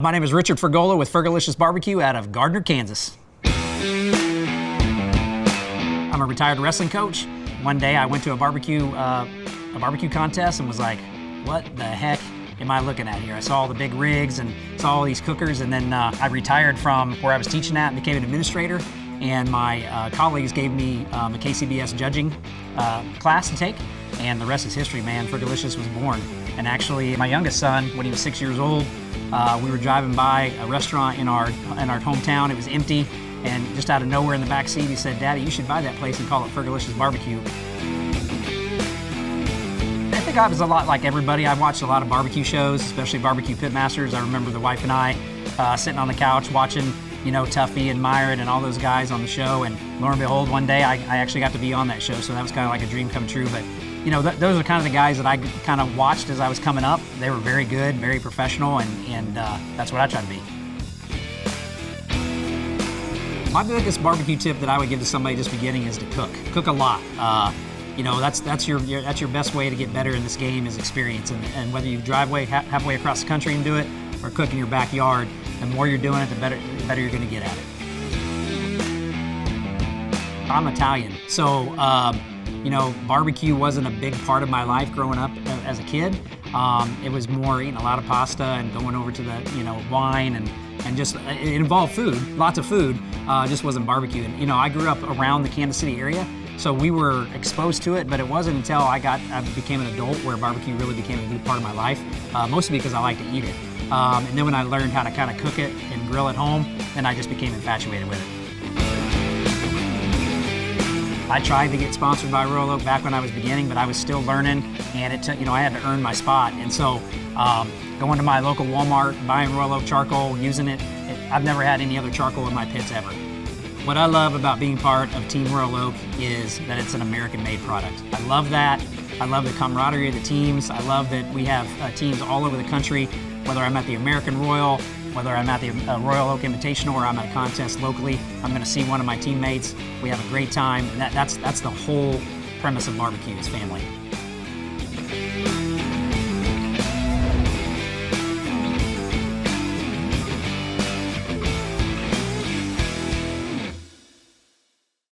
My name is Richard Fergola with Fergolicious Barbecue out of Gardner, Kansas. I'm a retired wrestling coach. One day I went to a barbecue contest and was like, what the heck am I looking at here? I saw all the big rigs and saw all these cookers, and then I retired from where I was teaching at and became an administrator, and my colleagues gave me a KCBS judging class to take, and the rest is history, man. Fergolicious was born. And actually, my youngest son, when he was 6 years old, we were driving by a restaurant in our hometown. It was empty, and just out of nowhere in the back seat, he said, "Daddy, you should buy that place and call it Fergolicious Barbecue." I think I was a lot like everybody. I watched a lot of barbecue shows, especially Barbecue Pitmasters. I remember the wife and I sitting on the couch watching, Tuffy and Myron and all those guys on the show. And lo and behold, one day I actually got to be on that show, so that was kind of like a dream come true. But those are kind of the guys that I kind of watched as I was coming up. They were very good, very professional, and that's what I tried to be. My biggest barbecue tip that I would give to somebody just beginning is to cook. Cook a lot. That's your best way to get better in this game is experience. And whether you drive halfway across the country and do it, or cook in your backyard, the more you're doing it, the better you're going to get at it. I'm Italian, so barbecue wasn't a big part of my life growing up as a kid. It was more eating a lot of pasta and going over to the wine and just it involved food, lots of food. Just wasn't barbecue. And I grew up around the Kansas City area, so we were exposed to it. But it wasn't until I became an adult where barbecue really became a big part of my life. Mostly because I like to eat it. And then when I learned how to kind of cook it and grill at home, then I just became infatuated with it. I tried to get sponsored by Rolo back when I was beginning, but I was still learning, and it took, I had to earn my spot. And so going to my local Walmart, buying Rolo charcoal, using it, I've never had any other charcoal in my pits ever. What I love about being part of Team Rolo is that it's an American-made product. I love that. I love the camaraderie of the teams. I love that we have teams all over the country, whether I'm at the American Royal, whether I'm at the Royal Oak Invitational, or I'm at a contest locally. I'm going to see one of my teammates. We have a great time, and that's the whole premise of barbecue is family.